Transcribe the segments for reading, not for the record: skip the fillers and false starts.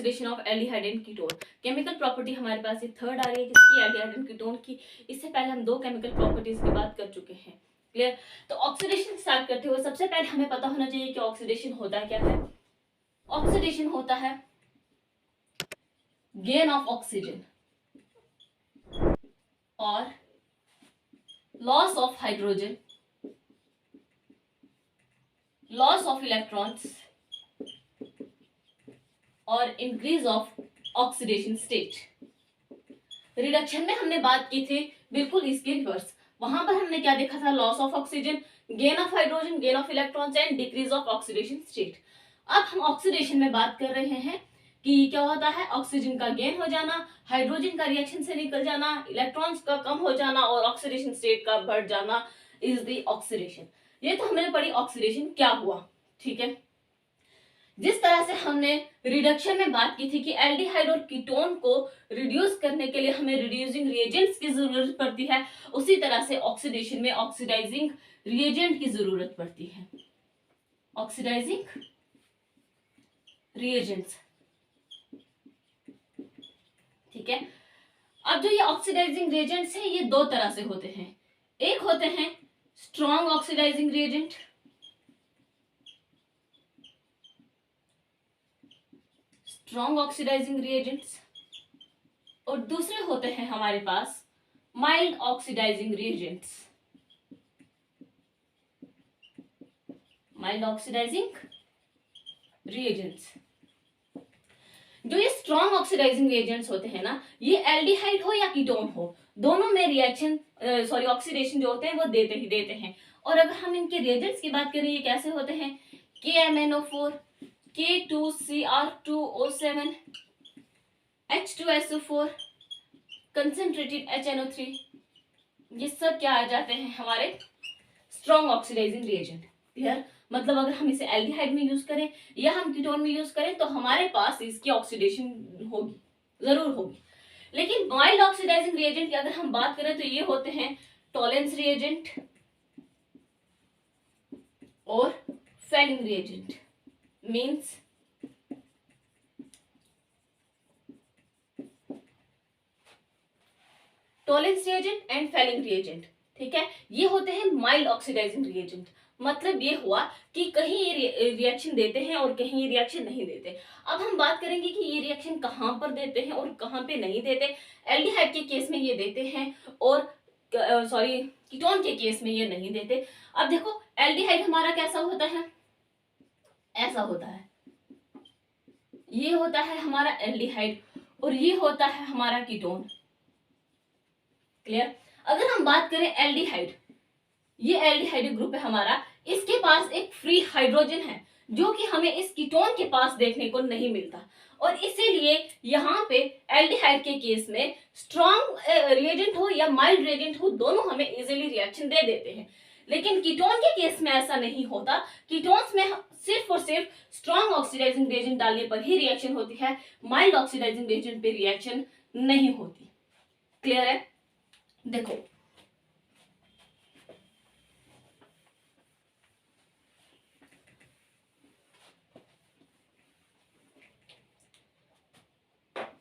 Oxidation of aldehyde and ketone. Chemical property हमारे पास ये third आ रही है किसकी, एल्डिहाइड एंड कीटोन की। इससे पहले हम दो केमिकल प्रॉपर्टीज की बात कर चुके हैं, क्लियर। तो ऑक्सीडेशन स्टार्ट करते हुए सबसे पहले हमें पता होना चाहिए कि ऑक्सीडेशन होता क्या है। ऑक्सीडेशन होता है गेन ऑफ ऑक्सीजन और loss of hydrogen, loss of electrons और increase of oxidation state. Reduction में हमने बात की थी बिल्कुल इसके रिवर्स। वहां पर हमने क्या देखा था, loss of oxygen, gain of hydrogen, gain of electrons and decrease of oxidation state. अब हम ऑक्सीडेशन में बात कर रहे हैं कि क्या होता है, ऑक्सीजन का गेन हो जाना, हाइड्रोजन का रिएक्शन से निकल जाना, इलेक्ट्रॉन्स का कम हो जाना और ऑक्सीडेशन स्टेट का बढ़ जाना इज द ऑक्सीडेशन। ये तो हमने पढ़ी ऑक्सीडेशन क्या हुआ, ठीक है। जिस तरह से हमने रिडक्शन में बात की थी कि एल्डिहाइड और कीटोन को रिड्यूस करने के लिए हमें रिड्यूसिंग रिएजेंट्स की जरूरत पड़ती है, उसी तरह से ऑक्सीडेशन में ऑक्सीडाइजिंग रिएजेंट की जरूरत पड़ती है, ऑक्सीडाइजिंग रिएजेंट्स, ठीक है। अब जो ये ऑक्सीडाइजिंग रिएजेंट्स हैं ये दो तरह से होते हैं। एक होते हैं strong oxidising reagent, strong oxidising reagents, और दूसरे होते हैं हमारे पास mild oxidising reagents, mild oxidising reagents. जो ये स्ट्रॉन्ग ऑक्सीडाइजिंग रिएजेंट्स होते हैं ना, ये एल्डिहाइड हो या कीटोन हो, दोनों में रिएक्शन ऑक्सीडेशन जो होते हैं वो देते ही देते हैं। और अगर हम इनके रिएजेंट्स की बात करें, ये कैसे होते हैं, KMnO4, K2Cr2O7, H2SO4, concentrated HNO3, ये सब क्या आ जाते हैं हमारे स्ट्रॉन्ग ऑक्सीडाइजिंग रिएजेंट, क्लियर। मतलब अगर हम इसे एल्डिहाइड में यूज करें या हम कीटोन में यूज करें तो हमारे पास इसकी ऑक्सीडेशन होगी, जरूर होगी। लेकिन माइल्ड ऑक्सीडाइजिंग रिएजेंट की अगर हम बात करें तो ये होते हैं टॉलेंस रिएजेंट और Fehling reagent, means Tollens reagent and Fehling reagent, ठीक है। ये होते हैं माइल्ड ऑक्सीडाइजिंग रिएजेंट। मतलब ये हुआ कि कहीं ये रिएक्शन देते हैं और कहीं ये रिएक्शन नहीं देते। अब हम बात करेंगे कि ये रिएक्शन कहां पर देते हैं और कहां पे नहीं देते। एल्डिहाइड के केस में ये देते हैं और कीटोन के केस में ये नहीं देते। अब देखो एल्डिहाइड हमारा कैसा होता है, ऐसा होता है, ये होता है हमारा एल्डिहाइड और ये होता है हमारा कीटोन, क्लियर। अगर हम बात करें एल्डिहाइड, ये एल्डिहाइड ग्रुप है हमारा, इसके पास एक फ्री हाइड्रोजन है जो कि हमें इस कीटोन के पास देखने को नहीं मिलता, और इसीलिए यहाँ पे एल्डिहाइड के केस में स्ट्रॉन्ग रिएजेंट हो या माइल्ड रिएजेंट हो, दोनों हमें इजीली रिएक्शन दे देते हैं। लेकिन कीटोन के केस में ऐसा नहीं होता। कीटोन्स में सिर्फ और सिर्फ स्ट्रॉन्ग ऑक्सीडाइजिंग रिएजेंट डालने पर ही रिएक्शन होती है, माइल्ड ऑक्सीडाइजिंग रिएजेंट पे रिएक्शन नहीं होती, क्लियर है। देखो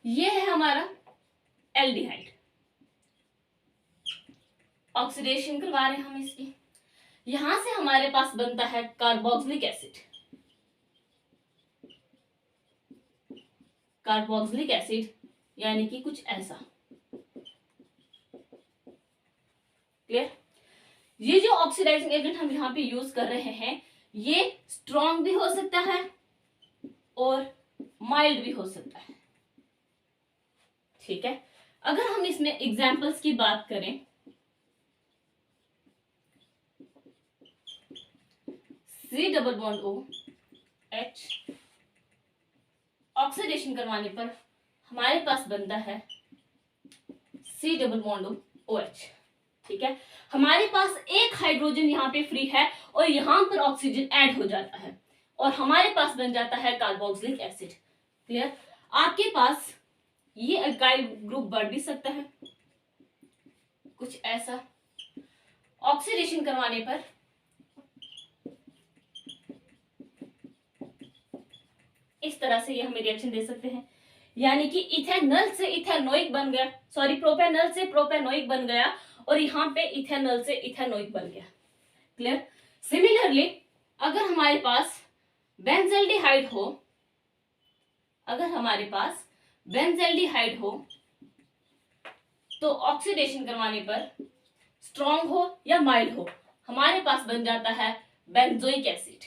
ये है हमारा एल्डिहाइड, ऑक्सीडेशन करवा रहे हैं हम इसकी। यहां से हमारे पास बनता है कार्बोक्सिलिक एसिड, कार्बोक्सिलिक एसिड यानी कि कुछ ऐसा, क्लियर। ये जो ऑक्सीडाइजिंग एजेंट हम यहाँ पे यूज कर रहे हैं ये स्ट्रॉन्ग भी हो सकता है और माइल्ड भी हो सकता है, ठीक है। अगर हम इसमें एग्जाम्पल्स की बात करें, C++OH ऑक्सीडेशन करवाने पर हमारे पास बनता है C++OH, ठीक है। हमारे पास एक हाइड्रोजन यहाँ पे फ्री है और यहाँ पर ऑक्सीजन ऐड हो जाता है और हमारे पास बन जाता है कार्बोक्सिलिक एसिड, क्लियर। आपके पास ये अल्काइल ग्रुप बढ़ भी सकता है, कुछ ऐसा। ऑक्सीडेशन करवाने पर इस तरह से ये हमें रिएक्शन दे सकते हैं। यानी कि इथेनॉल से इथेनोइक बन गया, सॉरी प्रोपेनॉल से प्रोपेनोइक बन गया और यहाँ पे इथेनॉल से इथेनोइक बन गया। क्लियर। सिमिलरली अगर हमारे पास बेंजल्डिहाइड हो, अगर हमारे पास बेंजल्डिहाइड हो तो ऑक्सीडेशन करवाने पर स्ट्रॉन्ग हो या माइल्ड हो, हमारे पास बन जाता है बेंजोइक एसिड।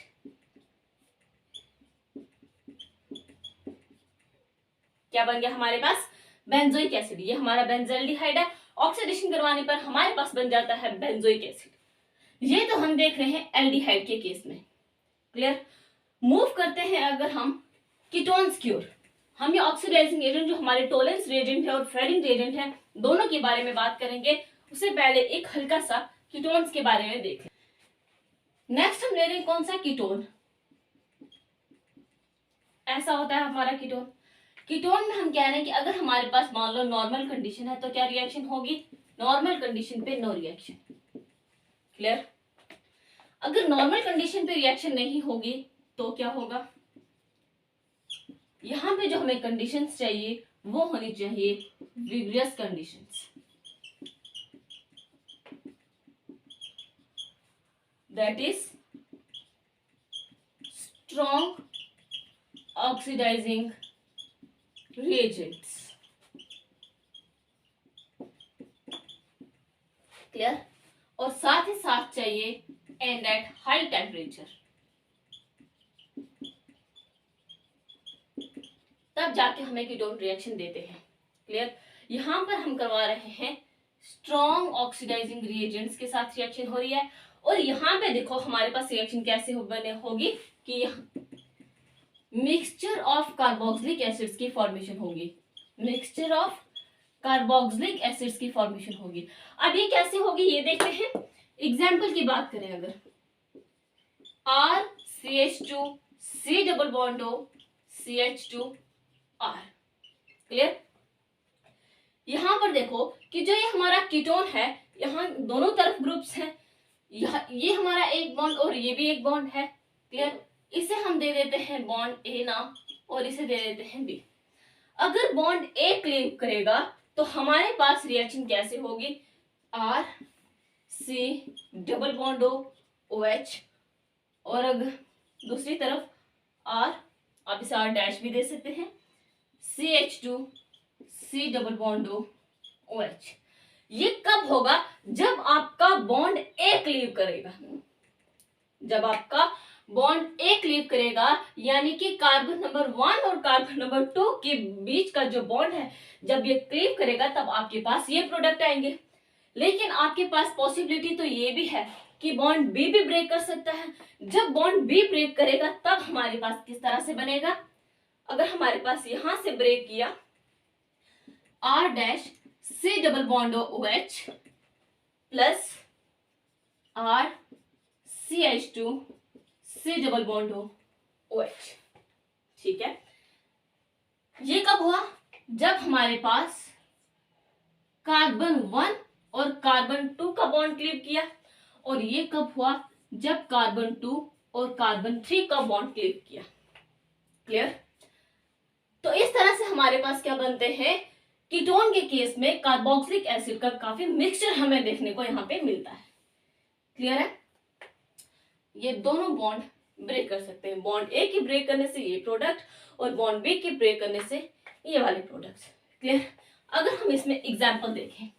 क्या बन गया हमारे पास? Benzoic acid. ये हमारा बेंजल्डिहाइड है, ऑक्सीडेशन करवाने पर हमारे पास बन जाता है बेंजोइक एसिड। ये तो हम देख रहे हैं एल्डिहाइड के केस में। क्लियर। मूव करते हैं अगर हम कीटोन्स की ओर। हम ये ऑक्सीडाइजिंग एजेंट जो हमारे टोलेंस रिएजेंट है और फेरिंग रिएजेंट है, दोनों के बारे में बात करेंगे। उससे पहले एक हल्का सा कीटोन्स के बारे में देखें। नेक्स्ट हम ले रहे हैं कौन सा? कीटोन। ऐसा होता है हमारा कीटोन। कीटोन में हम कह रहे हैं कि अगर हमारे पास मान लो नॉर्मल कंडीशन है तो क्या रिएक्शन होगी? नॉर्मल कंडीशन पे नो रिएक्शन। क्लियर। अगर नॉर्मल कंडीशन पे रिएक्शन नहीं होगी तो क्या होगा? यहां पे जो हमें कंडीशंस चाहिए वो होनी चाहिए vigorous conditions. That is strong oxidising reagents। Clear. और साथ ही साथ चाहिए एंड एट हाई टेम्परेचर, तब जाके हमें कीटोन रिएक्शन देते हैं। क्लियर। यहां पर हम करवा रहे हैं स्ट्रॉन्ग ऑक्सीडाइजिंग रिएजेंट्स के साथ रिएक्शन हो रही है। और यहां पे देखो हमारे पास रिएक्शन कैसे बने होगी कि मिक्सचर ऑफ कार्बोक्सिलिक एसिड्स की फॉर्मेशन होगी। मिक्सचर ऑफ कार्बोक्सिलिक एसिड्स की फॉर्मेशन होगी। अब ये कैसे होगी ये देखते हैं। एग्जाम्पल की बात करें अगर RCH2 C double bond O CH2R। Clear. यहां पर देखो कि जो ये हमारा कीटोन है, यहां दोनों तरफ ग्रुप्स हैं। ये हमारा एक बॉन्ड और ये भी एक बॉन्ड है। क्लियर। इसे हम दे देते हैं बॉन्ड ए नाम और इसे दे देते हैं बी। अगर बॉन्ड ए क्लीव करेगा तो हमारे पास रिएक्शन कैसे होगी? R C double bond O OH, और अगर दूसरी तरफ R, आप इसे R डैश भी दे सकते हैं, CH2 C double bond O OH। ये कब होगा? जब आपका बॉन्ड ए क्लीव करेगा। जब आपका बॉन्ड ए क्लीव करेगा यानी कि कार्बन नंबर 1 और कार्बन नंबर 2 के बीच का जो बॉन्ड है, जब ये क्लीव करेगा तब आपके पास ये प्रोडक्ट आएंगे। लेकिन आपके पास पॉसिबिलिटी तो ये भी है कि बॉन्ड बी भी ब्रेक कर सकता है। जब बॉन्ड बी ब्रेक करेगा तब हमारे पास किस तरह से बनेगा? अगर हमारे पास यहां से ब्रेक किया R dash C double bond OH plus R CH2 C double bond OH। ठीक है। ये कब हुआ? जब हमारे पास कार्बन 1 और कार्बन 2 का बॉन्ड क्लीव किया। और ये कब हुआ? जब कार्बन 2 और कार्बन 3 का बॉन्ड क्लीव किया। क्लियर। तो इस तरह से हमारे पास क्या बनते हैं? कीटोन के केस में कार्बोक्सिलिक एसिड का काफी मिक्सचर हमें देखने को यहाँ पे मिलता है। क्लियर है। ये दोनों बॉन्ड ब्रेक कर सकते हैं। बॉन्ड ए की ब्रेक करने से ये प्रोडक्ट और बॉन्ड बी की ब्रेक करने से ये वाले प्रोडक्ट्स। क्लियर। अगर हम इसमें एग्जांपल देखें,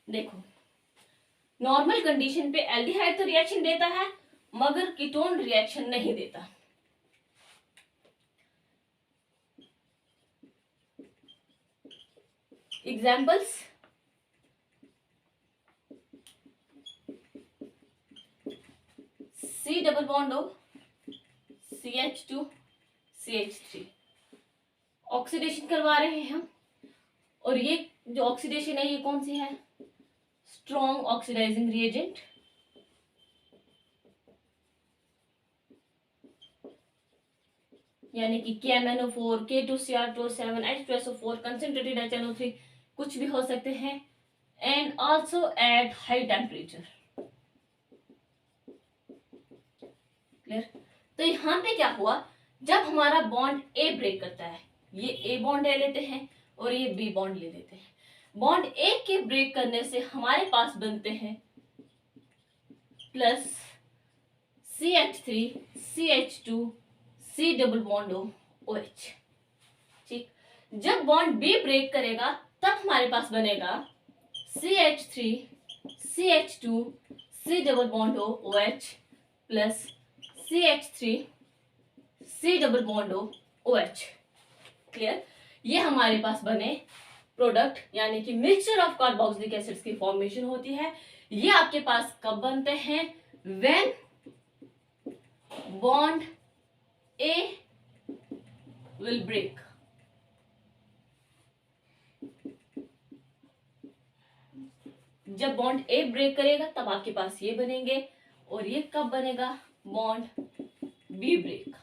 देखो नॉर्मल कंडीशन पे एल्डिहाइड तो रिएक्शन देता है मगर कीटोन रिएक्शन नहीं देता। Examples, C double bond O CH2 CH3 oxidation करवा रहे हैं हम। और ये जो ऑक्सीडेशन है ये कौन सी है? Strong oxidising reagent. यानी कि KMnO4 K2Cr2 H2SO4 concentrated HNO3 कुछ भी हो सकते हैं। And also at high temperature. Clear. तो यहां पे क्या हुआ? जब हमारा बॉन्ड ए ब्रेक करता है ये ए बॉन्ड ले लेते हैं और ये बी बॉन्ड ले लेते हैं। बॉन्ड ए के ब्रेक करने से हमारे पास बनते हैं plus CH3 CH2 C double bond OH। ठीक, जब बॉन्ड बी ब्रेक करेगा तब हमारे पास बनेगा CH3 CH2 C double bond OH plus CH3 C double bond OH। Clear? ये हमारे पास बने प्रोडक्ट, यानी कि मिक्सचर ऑफ कार्बोक्सिलिक एसिड्स की फॉर्मेशन होती है। ये आपके पास कब बनते हैं? When bond A will break. जब बॉन्ड ए ब्रेक करेगा तब आपके पास ये बनेंगे, और ये कब बनेगा? बॉन्ड बी ब्रेक,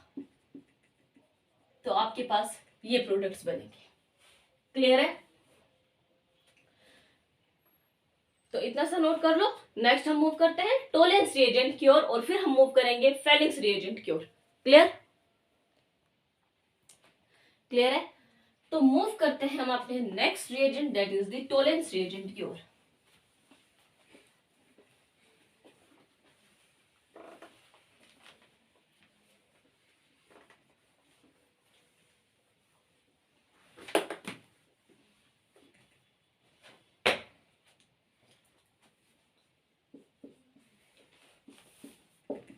तो आपके पास ये प्रोडक्ट्स बनेंगे। क्लियर है? तो इतना सा नोट कर लो। नेक्स्ट हम मूव करते हैं टोलेंस रिएजेंट क्योर, और फिर हम मूव करेंगे Fehling's reagent cure. Clear? Clear है? तो मूव करते हैं हम अपने next reagent, that is the Tollens reagent cure.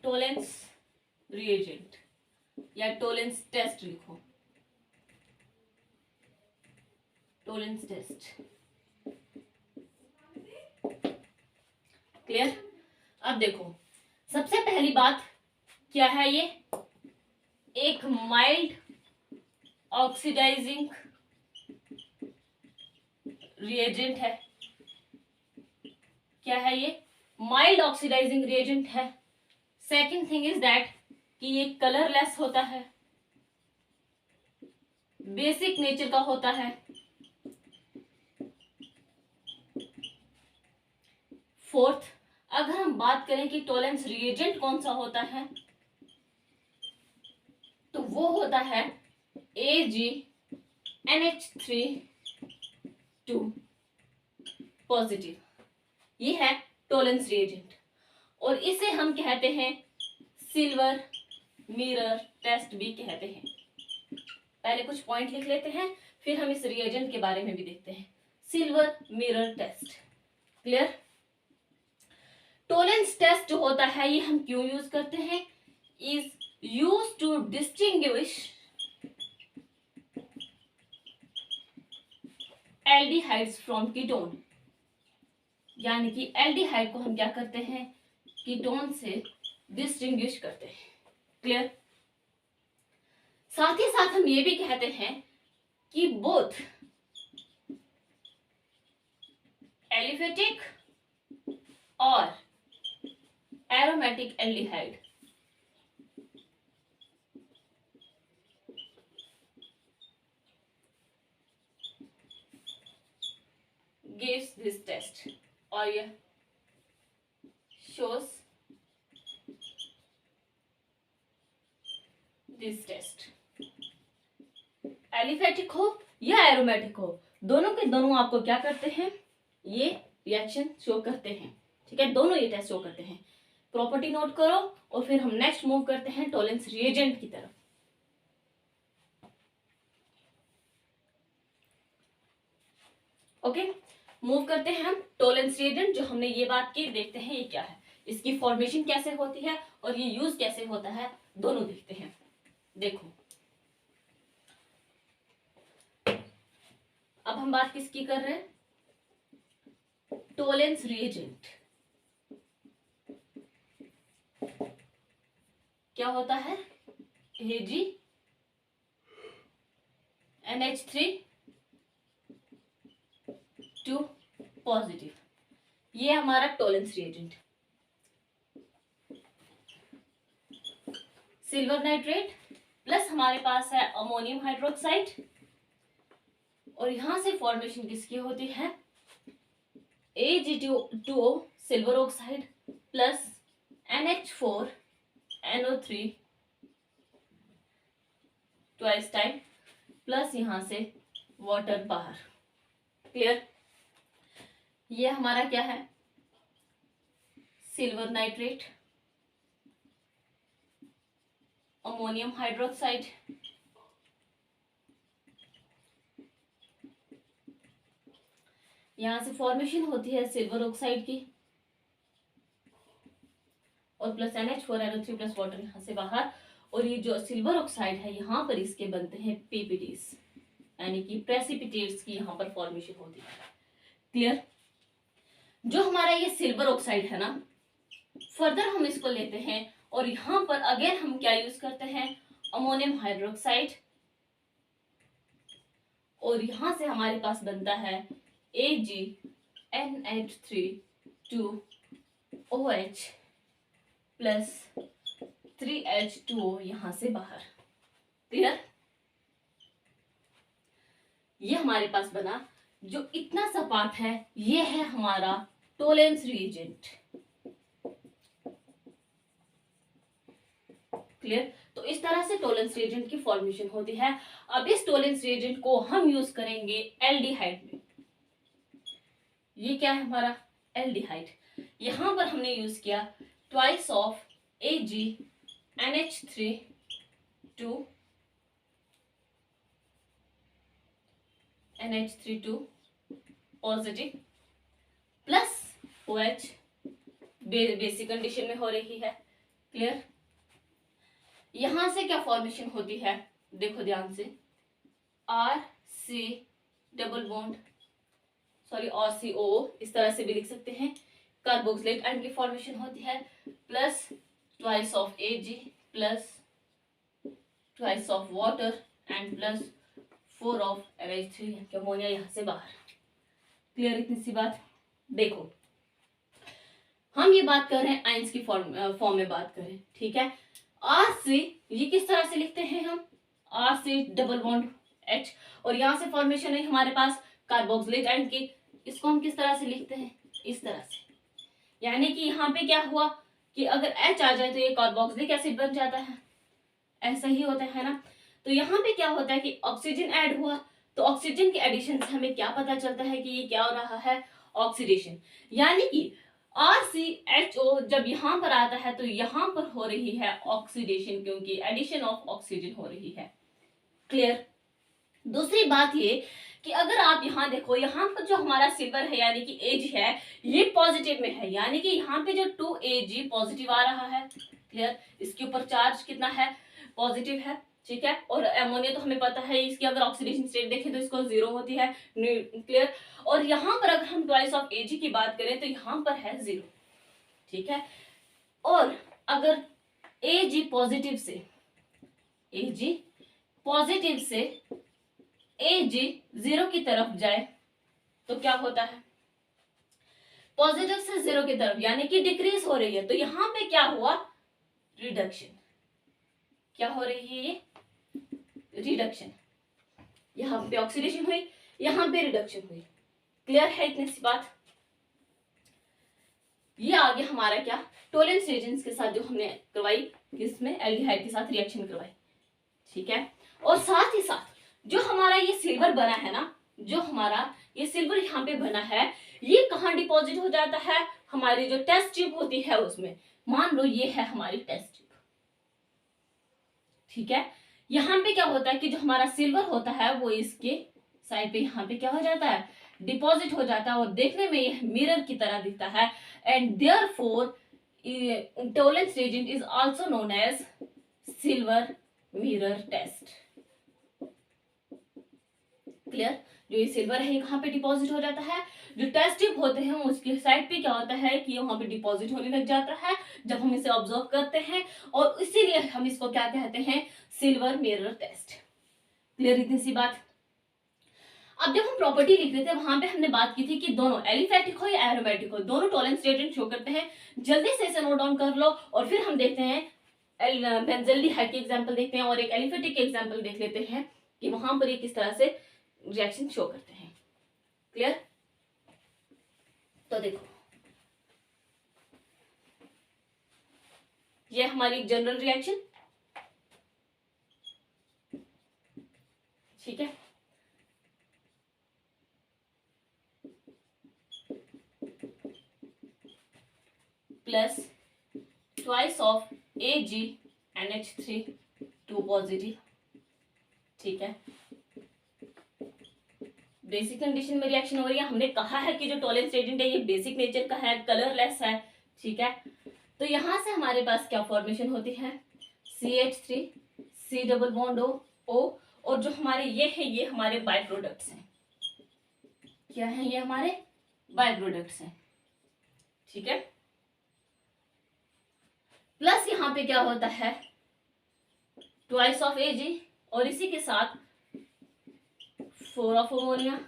Tollens reagent या टोलेंस टेस्ट लिखो, टोलेंस टेस्ट। क्लियर? अब देखो, सबसे पहली बात क्या है, ये एक माइल्ड ऑक्सीडाइजिंग रिएजेंट है। क्या है ये? माइल्ड ऑक्सीडाइजिंग रिएजेंट है। सेकेंड थिंग इज दैट कि ये कलरलेस होता है, बेसिक नेचर का होता है। फोर्थ, अगर हम बात करें कि टोलेंस रिएजेंट कौन सा होता है, तो वो होता है AgNH3 पॉजिटिव। ये है टोलेंस रिएजेंट, और इसे हम कहते हैं सिल्वर मिरर टेस्ट भी कहते हैं। पहले कुछ पॉइंट लिख लेते हैं, फिर हम इस रिएजेंट के बारे में भी देखते हैं। Silver mirror test. Clear? Tollens test जो होता है ये हम क्यों यूज करते हैं? Is use to distinguish aldehydes from ketone, यानी कि एल्डिहाइड को हम क्या करते हैं? कीटोन से डिस्टिंग्विश करते हैं। क्लियर? साथ ही साथ हम ये भी कहते हैं कि बोथ एलिफेटिक और aromatic aldehyde gives this test, or yeah, shows this test। Aliphatic हो या एरोमेटिक हो, दोनों के दोनों आपको क्या करते हैं? ये रिएक्शन शो करते हैं। ठीक है, दोनों ये टेस्ट शो करते हैं। प्रॉपर्टी नोट करो, और फिर हम नेक्स्ट मूव करते हैं टोलेंस रिएजेंट की तरफ। ओके, मूव करते हैं हम टोलेंस रिएजेंट। जो हमने ये बात की, देखते हैं ये क्या है, इसकी फॉर्मेशन कैसे होती है और ये यूज कैसे होता है, दोनों देखते हैं। देखो, अब हम बात किसकी कर रहे हैं? टोलेंस रिएजेंट क्या होता है? AgNH3 पॉजिटिव, ये हमारा Tollens reagent. Silver nitrate plus हमारे पास है अमोनियम हाइड्रोक्साइड, और यहां से फॉर्मेशन किसकी होती है? Ag2O silver oxide plus NH4NO3 twice time plus यहां से वाटर बाहर। क्लियर? ये हमारा क्या है, सिल्वर नाइट्रेट, अमोनियम हाइड्रोक्साइड, यहां से फॉर्मेशन होती है सिल्वर ऑक्साइड की, और प्लस NH4NO3 प्लस वाटर यहां से बाहर। और ये जो सिल्वर ऑक्साइड है यहाँ पर इसके बनते हैं PPTs, यानी कि प्रेसिपिटेट्स की यहाँ पर फॉर्मेशन होती है। क्लियर? जो हमारा ये सिल्वर ऑक्साइड है ना, फर्दर हम इसको लेते हैं और यहाँ पर अगेन हम क्या यूज करते हैं, अमोनियम हाइड्रोक्साइड, और यहां से हमारे पास बनता है AgNH3 2OH प्लस 3H2O यहां से बाहर। क्लियर? ये हमारे पास बना। जो इतना सा पार्ट है ये है हमारा टोलेंस रिएजेंट। क्लियर? तो इस तरह से टोलेंस रिएजेंट की फॉर्मेशन होती है। अब इस टोलेंस रिएजेंट को हम यूज करेंगे एल्डिहाइड में। ये क्या है हमारा, एल्डिहाइड। यहां पर हमने यूज किया twice of AgNH3 2 positive plus OH, basic condition में हो रही है। क्लियर? यहां से क्या फॉर्मेशन होती है, देखो ध्यान से, RC double bond, sorry RCO, इस तरह से भी लिख सकते हैं, कार्बोक्सिलेट आयन की फॉर्मेशन होती है, plus twice of Ag plus twice of water and plus 4 of NH3 ammonia यहां से बाहर। क्लियर? इतनी सी बात। देखो हम ये बात कर रहे हैं आयंस की फॉर्म में बात करें, ठीक है। RC ये किस तरह से लिखते हैं हम, RC डबल बॉन्ड H, और यहां से फॉर्मेशन है हमारे पास कार्बोक्सिलेट आयन की, इसको हम किस तरह से लिखते हैं, इस तरह से। यानी कि यहाँ पे क्या हुआ कि अगर H आ जाए तो ये कार्बोक्सिलिक एसिड बन जाता है, ऐसा ही होता है ना। तो यहाँ पे क्या होता है कि ऑक्सीजन ऐड हुआ, तो ऑक्सीजन के एडिशन से हमें क्या पता चलता है कि ये क्या हो रहा है, ऑक्सीडेशन। यानी कि RCHO जब यहाँ पर आता है तो यहाँ पर हो रही है ऑक्सीडेशन, क्योंकि एडिशन ऑफ ऑक्सीजन हो रही है। क्लियर? दूसरी बात ये कि अगर आप यहाँ देखो, यहाँ पर जो हमारा सिल्वर है यानी कि Ag है ये पॉजिटिव में है, यानी कि यहाँ पे जो 2Ag पॉजिटिव आ रहा है। क्लियर? इसके ऊपर चार्ज कितना है, पॉजिटिव है, ठीक है। और अमोनिया तो हमें पता है इसकी अगर ऑक्सीडेशन स्टेट देखें तो इसको 0 होती है। क्लियर? और यहाँ पर अगर हम ट्वाइस ऑफ Ag की बात करें तो यहाँ पर है 0, ठीक है। और अगर Ag पॉजिटिव से Ag 0 की तरफ जाए तो क्या होता है, पॉजिटिव से 0 की तरफ, यानी कि डिक्रीज हो रही है। तो यहाँ पे क्या हुआ, रिडक्शन। क्या हो रही है ये, रिडक्शन। यहाँ पे ऑक्सीडेशन हुई, यहाँ पे रिडक्शन हुई। क्लियर है इतनी सी बात। ये आगे हमारा क्या, टोलेंस रिएजेंट्स के साथ जो हमने करवाई, किसमें, एल्डिहाइड के साथ रिएक्शन करवाई, ठीक है। और साथ ही साथ जो हमारा ये सिल्वर बना है ना, जो हमारा ये सिल्वर यहाँ पे बना है, ये कहाँ डिपॉजिट हो जाता है, हमारी जो टेस्ट ट्यूब होती है उसमें। मान लो ये है हमारी टेस्ट ट्यूब, ठीक है। यहाँ पे क्या होता है कि जो हमारा सिल्वर होता है वो इसके साइड पे यहाँ पे क्या हो जाता है, डिपॉजिट हो जाता है, और देखने में यह मिरर की तरह दिखता है। And therefore Tollens reagent is also known as silver mirror test. Clear? जो ये सिल्वर है यहाँ पे डिपॉजिट हो जाता है, जो टेस्ट ट्यूब होते हैं उसके साइड पे क्या होता है कि वहां पे डिपॉजिट होने लग जाता है जब हम इसे ऑब्जर्व करते हैं, और इसीलिए हम इसको क्या कहते हैं, सिल्वर मिरर टेस्ट। क्लियर इतनी सी बात। अब जब हम प्रॉपर्टी लिख रहे थे वहां पे हमने बात की थी कि दोनों एलिफेटिक हो या एरोमेटिक हो, दोनों टोलेंस रिएजेंट शो करते हैं। जल्दी से इसे नोट डाउन कर लो और फिर हम देखते हैं बेंजल्डिहाइड के एग्जांपल देखते हैं और एक एलिफेटिक के एग्जांपल देख लेते हैं कि वहां पर ये किस तरह से रिएक्शन शो करते हैं। क्लियर? तो देखो ये हमारी जनरल रिएक्शन, ठीक है। Plus twice of AgNH3 2 positive, ठीक है। बेसिक कंडीशन में रिएक्शन हो रही है। हमने कहा है कि जो टॉलेंस एजेंट है ये बेसिक नेचर का है, कलरलेस है, ठीक है। तो यहां से हमारे पास क्या फॉर्मेशन होती है, CH3 C double bond O, और जो हमारे ये है ये हमारे बाय प्रोडक्ट्स हैं। क्या है ये हमारे बाय प्रोडक्ट्स हैं, ठीक है। प्लस यहाँ पे क्या होता है, ट्वाइस ऑफ Ag और इसी के साथ 4 ऑफ अमोनिया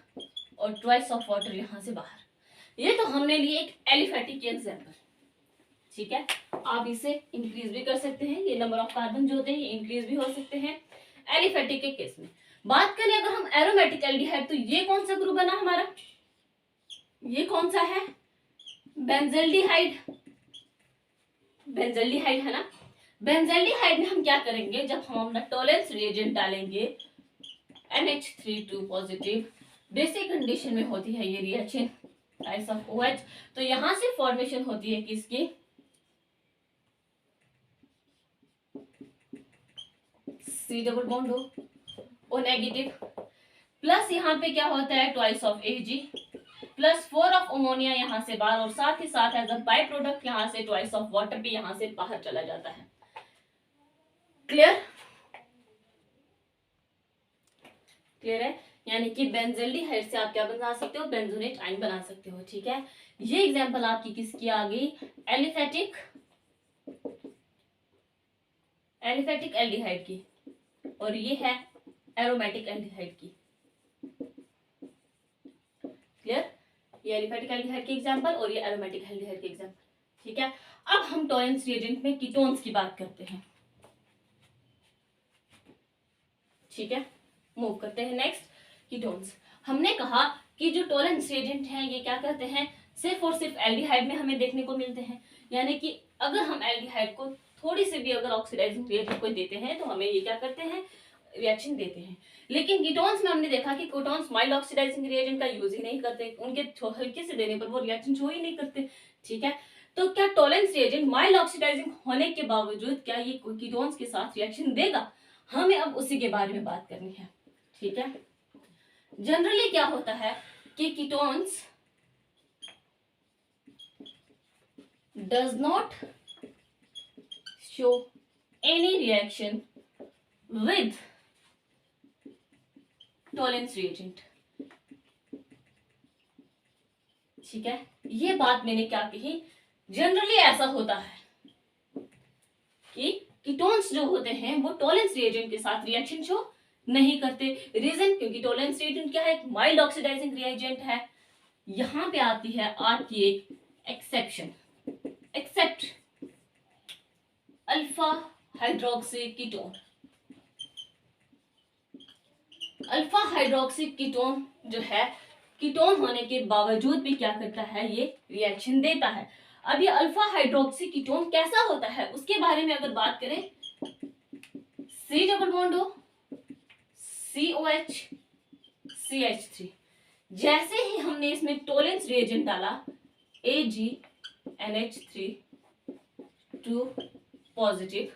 और ट्वाइस ऑफ वाटर यहां से बाहर। ये तो हमने लिए एक एलिफेटिक एग्जांपल, ठीक है। आप इसे इंक्रीज भी कर सकते हैं, ये नंबर ऑफ कार्बन जो होते हैं ये इंक्रीज भी हो सकते हैं एलिफेटिक के केस में। बात करें अगर हम एरोमेटिक एल्डिहाइड, तो ये कौन सा ग्रुप बना हमारा, ये कौन सा है, बेंजल्डिहाइड। बेंजल्डिहाइड है ना। बेंजल्डिहाइड में हम क्या करेंगे, जब हम अपना टॉलेंस रिएजेंट डालेंगे NH3 2 पॉजिटिव, बेसिक कंडीशन में होती है ये रिएक्शन ट्वाइस ऑफ OH, तो यहां से फॉर्मेशन होती है किसकी, C double bond O negative, plus यहाँ पे क्या होता है twice of Ag plus 4 of ammonia यहाँ से बाहर, और साथ ही साथ एज अ बाय प्रोडक्ट यहाँ से ट्वाइस ऑफ वाटर भी यहाँ से बाहर चला जाता है। क्लियर, क्लियर है। यानी कि बेंजल्डिहाइड से आप क्या बना सकते हो, बेंजोनेट आयन बना सकते हो, ठीक है। ये एग्जांपल आपकी किसकी आ गई, एलिफेटिक एल्डिहाइड की, और ये है एरोमेटिक एल्डिहाइड की। क्लियर, ये एलिफेटिक एल्डिहाइड की एग्जांपल और ये एरोमेटिक एल्डिहाइड की एग्जांपल, ठीक है। अब हम टॉलेंस रिएजेंट में कीटोन्स की बात करते हैं, ठीक है। मूव करते हैं नेक्स्ट, कीटोन्स। हमने कहा कि जो टॉलेंस रिएजेंट है ये क्या करते हैं, सिर्फ और सिर्फ एल्डिहाइड में हमें देखने को मिलते हैं। यानी कि अगर हम एल्डिहाइड को थोड़ी सी भी अगर ऑक्सीडाइजिंग रिएजेंट को देते हैं तो हमें ये क्या करते हैं, रिएक्शन देते हैं। लेकिन कीटोन्स में हमने देखा कि कीटोन्स माइल्ड ऑक्सीडाइजिंग रिएजेंट का यूज ही नहीं करते, उनके हल्के से देने पर वो रिएक्शन शो ही नहीं करते, ठीक है। तो क्या टॉलेंस रिएजेंट माइल्ड ऑक्सीडाइजिंग होने के बावजूद क्या ये कीटोन्स के साथ रिएक्शन देगा, हमें अब उसी के बारे में बात करनी है, ठीक है। जनरली क्या होता है कि ketones does not show any reaction with Tollens reagent, ठीक है। ये बात मैंने क्या कही, जनरली ऐसा होता है कि कीटोन्स जो होते हैं वो टॉलेंस रिएजेंट के साथ रिएक्शन शो नहीं करते। रीजन, क्योंकि टॉलेंस रिएजेंट क्या है, एक माइल्ड ऑक्सीडाइजिंग रिएजेंट है। यहां पे आती है आपकी एक exception, except alpha hydroxy ketone. Alpha hydroxy ketone जो है, कीटोन होने के बावजूद भी क्या करता है, ये रिएक्शन देता है। अब ये अल्फा हाइड्रोक्सी कीटोन कैसा होता है उसके बारे में अगर बात करें, C double bond O COH CH3, जैसे ही हमने इसमें टॉलेंस रिएजेंट डाला AgNH3 2 पॉजिटिव,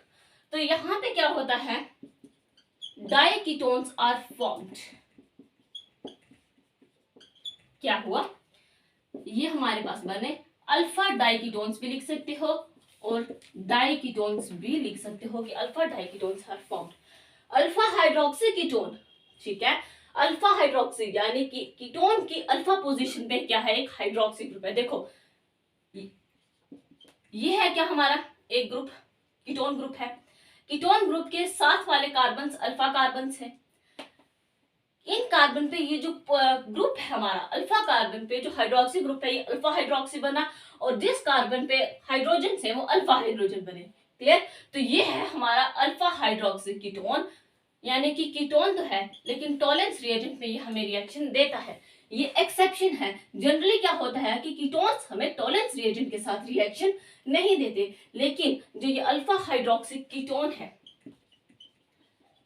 तो यहां पे क्या होता है, डाइकीटोन्स आर फॉर्म्ड। क्या हुआ, ये हमारे पास बने, अल्फा डाइकीटोन्स भी लिख सकते हो और डाइकीटोन्स भी लिख सकते हो कि alpha diketones are formed. Alpha hydroxy ketone, ठीक है। अल्फा हाइड्रोक्सी यानी कि कीटोन की अल्फा पोजीशन पे क्या है, एक हाइड्रोक्सी ग्रुप है। देखो ये है क्या हमारा एक ग्रुप, कीटोन ग्रुप है। कीटोन ग्रुप के साथ वाले कार्बन्स अल्फा कार्बन्स हैं। इन कार्बन पे ये जो ग्रुप है हमारा अल्फा कार्बन पे जो हाइड्रोक्सी ग्रुप है ये अल्फा हाइड्रोक्सी बना, और जिस कार्बन पे हाइड्रोजन है वो अल्फा हाइड्रोजन बने। क्लियर, तो ये है हमारा अल्फा हाइड्रोक्सी कीटोन। यानी कि कीटोन तो है लेकिन टॉलेंस रिएजेंट में ये हमें रिएक्शन देता है, ये एक्सेप्शन है। जनरली क्या होता है कि कीटोन्स हमें टॉलेंस रिएजेंट के साथ रिएक्शन नहीं देते, लेकिन जो ये अल्फा हाइड्रोक्सी कीटोन है,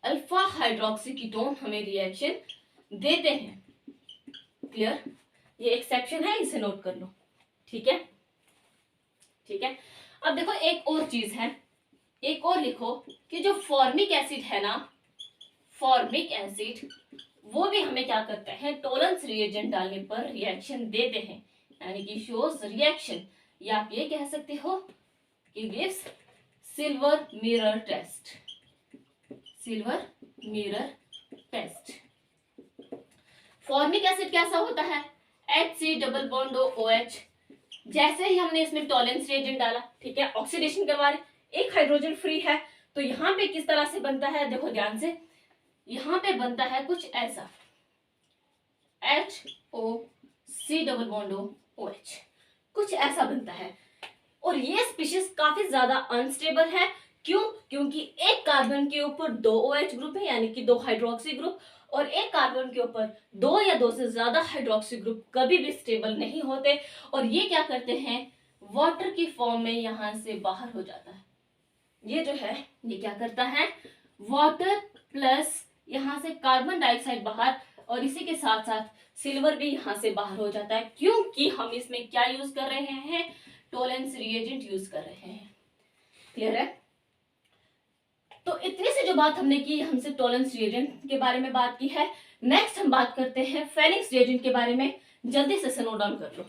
अल्फा हाइड्रोक्सी कीटोन हमें रिएक्शन देते हैं। क्लियर? ये एक्सेप्शन है, इसे नोट कर लो। ठीक है, ठीक है। अब देखो एक और चीज है, एक और लिखो कि जो फॉर्मिक एसिड है ना, फॉर्मिक एसिड, वो भी हमें क्या करते हैं, टॉलरेंस रिएजेंट डालने पर रिएक्शन देते हैं, यानी कि शोज रिएक्शन, या आप ये कह सकते हो कि gives silver mirror test, silver mirror test. Formic acid कैसा होता है, HC डबल बॉन्ड OH। जैसे ही हमने इसमें टॉलरेंस रिएजेंट डाला, ठीक है, ऑक्सीडेशन करवा रहे, एक हाइड्रोजन फ्री है, तो यहाँ पे किस तरह से बनता है, देखो ध्यान से, यहाँ पे बनता है कुछ ऐसा, HOC डबल बॉन्ड OH, कुछ ऐसा बनता है। और ये स्पीशीज काफी ज्यादा अनस्टेबल है। क्यों? क्योंकि एक कार्बन के ऊपर 2 OH ग्रुप है, यानी कि 2 हाइड्रोक्सी ग्रुप, और एक कार्बन के ऊपर 2 या 2 से ज्यादा हाइड्रोक्सी ग्रुप कभी भी स्टेबल नहीं होते, और ये क्या करते हैं, वाटर की फॉर्म में यहां से बाहर हो जाता है। ये जो है, ये क्या करता है, वाटर प्लस यहां से कार्बन डाइऑक्साइड बाहर, और इसी के साथ साथ सिल्वर भी यहां से बाहर हो जाता है, क्योंकि हम इसमें क्या यूज कर रहे हैं, टॉलरेंस रिएजेंट यूज कर रहे हैं। क्लियर है? तो इतनी से जो बात हमने की, हमसे टॉलरेंस रिएजेंट के बारे में बात की है। नेक्स्ट हम बात करते हैं फेलिंग्स रिएजेंट के बारे में। जल्दी से नोट डाउन कर लो।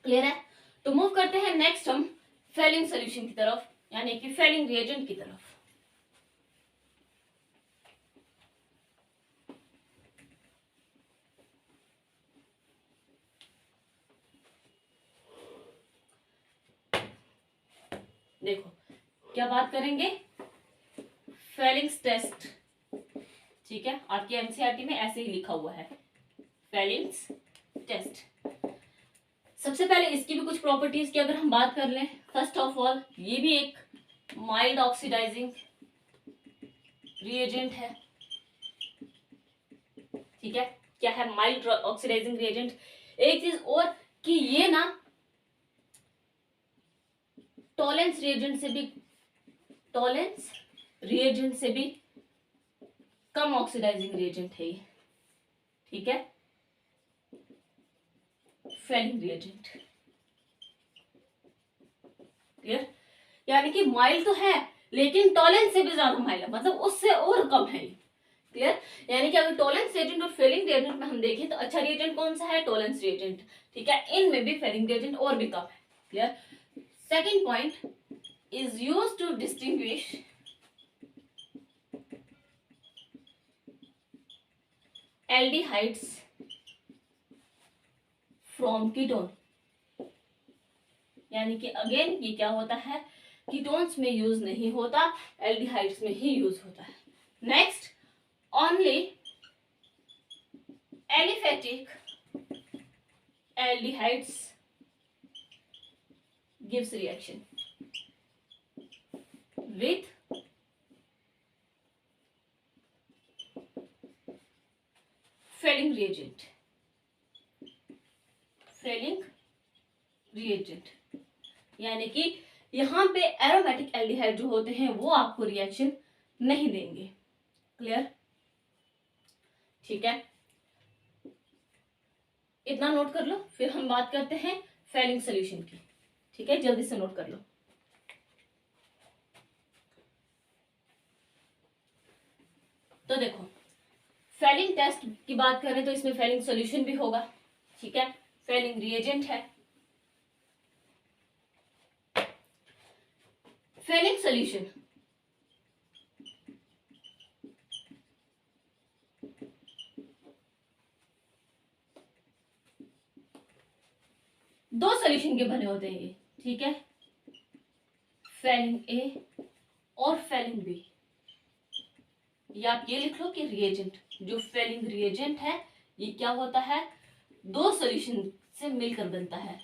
क्लियर है? तो मूव करते हैं नेक्स्ट हम फेलिंग सॉल्यूशन की तरफ, यानी कि फेलिंग रिएजेंट की तरफ। देखो क्या बात करेंगे, फेलिंग्स टेस्ट। ठीक है, आपके एनसीईआरटी में ऐसे ही लिखा हुआ है, फेलिंग्स टेस्ट। सबसे पहले इसकी भी कुछ प्रॉपर्टीज की अगर हम बात कर लें, फर्स्ट ऑफ ऑल ये भी एक माइल्ड ऑक्सीडाइजिंग रिएजेंट है। ठीक है, क्या है, माइल्ड ऑक्सीडाइजिंग रिएजेंट। एक चीज और कि ये ना टॉलरेंस रिएजेंट से भी कम ऑक्सीडाइजिंग रिएजेंट है ये। ठीक है, फेलिंग रिएजेंट। क्लियर? यानी कि माइल्ड तो है, लेकिन टॉलरेंस से भी ज्यादा माइल्ड है, मतलब उससे और कम है। क्लियर? यानी कि अगर टॉलरेंस रिएजेंट और फेलिंग रिएजेंट में हम देखें तो अच्छा रिएजेंट कौन सा है, टॉलरेंस रिएजेंट। ठीक है, इनमें भी फेलिंग रिएजेंट और भी कम है। Clear? Second point is used to distinguish aldehydes from ketone। यानी कि अगेन ये क्या होता है, कीटोन्स में यूज नहीं होता, एल्डिहाइड्स में ही यूज होता है। Next, only aliphatic aldehydes gives reaction with Fehling reagent. Fehling reagent यानी कि यहां पे एरोमेटिक एल्डिहाइड जो होते हैं वो आपको रिएक्शन नहीं देंगे। क्लियर? ठीक है, इतना नोट कर लो, फिर हम बात करते हैं फेलिंग सॉल्यूशन की। ठीक है, जल्दी से नोट कर लो। तो देखो, फेलिंग टेस्ट की बात करें तो इसमें फेलिंग सॉल्यूशन भी होगा। ठीक है, फेलिंग रिएजेंट है। फेलिंग सॉल्यूशन दो सॉल्यूशन के बने होते हैं ये। ठीक है, फेलिंग ए और फेलिंग बी। या आप ये लिख लो कि रिएजेंट, जो फेलिंग रिएजेंट है ये क्या होता है, दो सॉल्यूशन से मिलकर बनता है।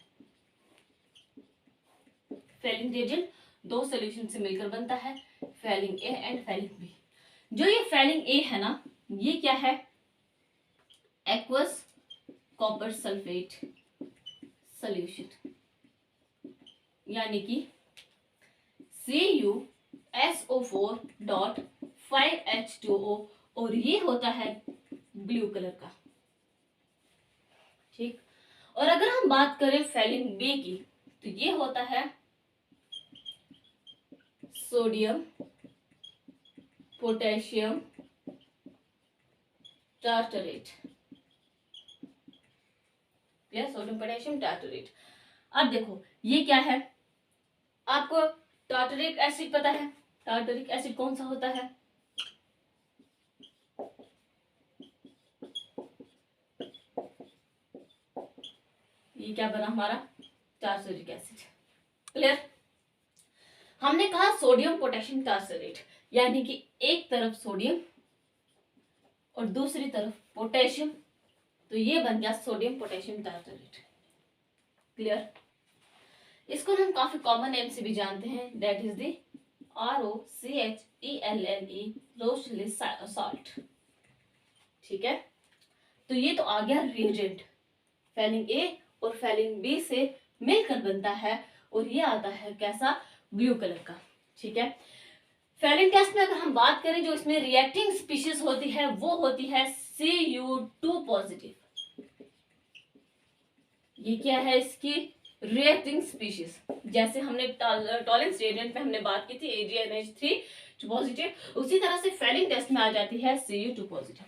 फेलिंग रिएजेंट दो सॉल्यूशन से मिलकर बनता है, Fehling A and Fehling B. जो ये फेलिंग ए है ना, ये क्या है, एक्वस कॉपर सल्फेट सॉल्यूशन, यानी कि CuO SO4.5H2O और ये होता है ब्लू कलर का। ठीक, और अगर हम बात करें फेलिन बी की तो ये होता है sodium potassium tartrate, sodium potassium tartrate. अब देखो ये क्या है, आपको टार्टरिक एसिड पता है, टार्टरिक एसिड कौन सा होता है, ये क्या बना हमारा टार्टरिक एसिड। क्लियर, हमने कहा सोडियम पोटेशियम टार्टरेट, यानी कि एक तरफ सोडियम और दूसरी तरफ पोटेशियम, तो ये बन गया सोडियम पोटेशियम टार्टरेट। क्लियर, इसको हम काफी कॉमन नेम से भी जानते हैं, that is the ROCHELLE Rochelle salt. ठीक है, तो ये तो आ गया रिएजेंट, फेलिन ए और फेलिन बी से मिलकर बनता है और ये आता है कैसा, ब्लू कलर का। ठीक है, फेलिन टेस्ट में अगर हम बात करें जो इसमें रिएक्टिंग स्पीशीज होती है वो होती है Cu2 पॉजिटिव। ये क्या है इसकी रिएक्टिंग स्पीशीज, जैसे हमने टॉलेंस रिएजेंट में हमने बात की थी AgNH3 पॉजिटिव, उसी तरह से फेलिन टेस्ट में आ जाती है Cu2 पॉजिटिव।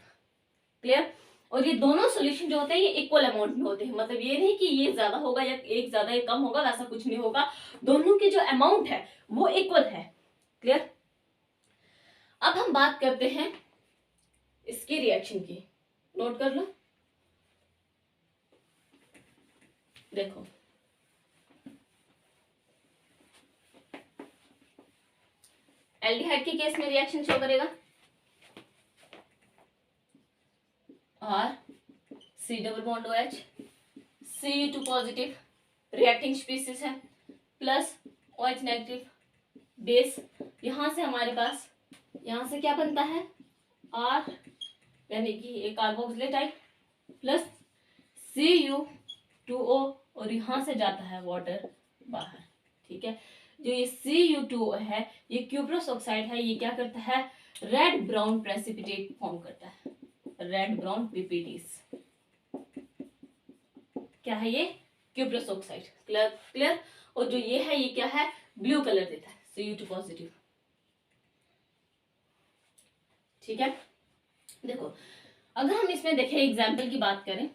क्लियर, और ये दोनों सॉल्यूशन जो होते हैं ये इक्वल अमाउंट में होते हैं, मतलब ये नहीं कि ये ज्यादा होगा या एक ज्यादा या कम होगा, वैसा कुछ नहीं होगा, दोनों की जो अमाउंट है वो इक्वल है। क्लियर, अब हम बात करते हैं इसकी रिएक्शन की, नोट कर लो। देखो एल्डिहाइड के केस में रिएक्शन शो करेगा R(C)OH Cu2 positive reacting species है प्लस OH नेगेटिव बेस, यहां से हमारे पास यहां से क्या बनता है R यानी कि एक कार्बोक्सिलेटाइड प्लस Cu2O और यहां से जाता है वाटर बाहर। ठीक है, जो ये Cu2O है ये क्यूप्रस ऑक्साइड है, ये क्या करता है रेड ब्राउन प्रेसिपिटेट फॉर्म करता है, रेड ब्राउन पीपीडीज। क्या है ये क्यूप्रस ऑक्साइड। क्लियर, और जो ये है ये क्या है ब्लू कलर देता है Cu2 पॉजिटिव। ठीक है, देखो अगर हम इसमें देखें एग्जाम्पल की बात करें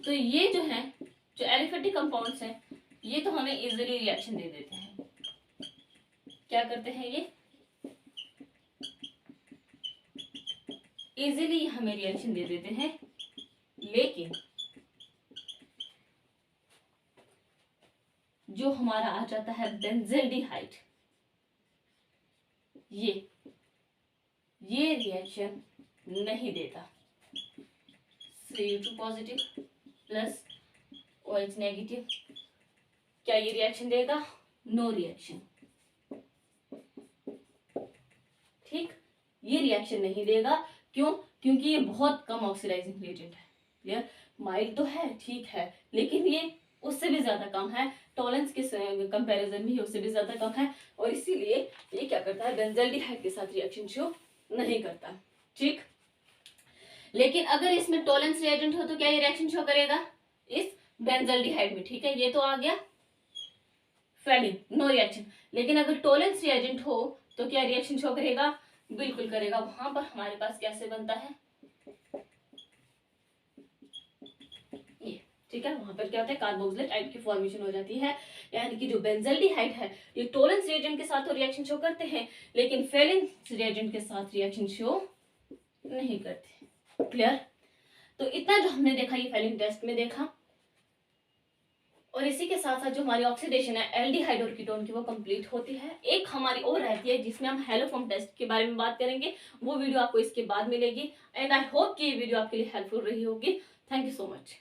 तो ये जो है जो एलिफेटिक कंपाउंड्स हैं ये तो हमें इजीली रिएक्शन दे देते हैं। क्या करते हैं ये इजीली हमें रिएक्शन दे देते हैं, लेकिन जो हमारा आ जाता है बेंजल्डिहाइड ये रिएक्शन नहीं देता। Cu2 positive plus OH negative, क्या ये रिएक्शन देगा, नो रिएक्शन। ठीक, ये रिएक्शन नहीं देगा, क्यों, क्योंकि ये बहुत कम ऑक्सीडाइजिंग रिएजेंट है। क्लियर, माइल्ड तो है ठीक है, लेकिन ये उससे भी ज्यादा कम है, टॉलेंस के कंपैरिजन में उससे भी ज्यादा कम है, और इसीलिए ये क्या करता है बेंजल्डिहाइड के साथ रिएक्शन शो नहीं करता। ठीक, लेकिन अगर इसमें टॉलेंस रिएजेंट हो तो क्या ये रिएक्शन शो करेगा इस बेंजल्डिहाइड में। ठीक है, ये तो आ गया फेलिन, नो रिएक्शन, लेकिन अगर टॉलेंस रिएजेंट हो तो क्या रिएक्शन शो करेगा, बिल्कुल करेगा। वहां पर हमारे पास कैसे बनता है ये। ठीक है, वहां पर क्या होता है कार्बोक्सिलेटाइड की फॉर्मेशन हो जाती है, यानी कि जो बेंजल्डिहाइड है ये टॉलेंस रिएजेंट के साथ तो रिएक्शन शो करते हैं, लेकिन फेलिन रिएजेंट के साथ रिएक्शन शो नहीं करते। क्लियर, तो इतना जो हमने देखा ये फेलिन टेस्ट में देखा, और इसी के साथ साथ जो हमारी ऑक्सीडेशन है एल्डिहाइड और कीटोन की वो कंप्लीट होती है। एक हमारी और रहती है जिसमें हम हेलोफॉर्म टेस्ट के बारे में बात करेंगे, वो वीडियो आपको इसके बाद मिलेगी। एंड आई होप कि ये वीडियो आपके लिए हेल्पफुल रही होगी। Thank you so much.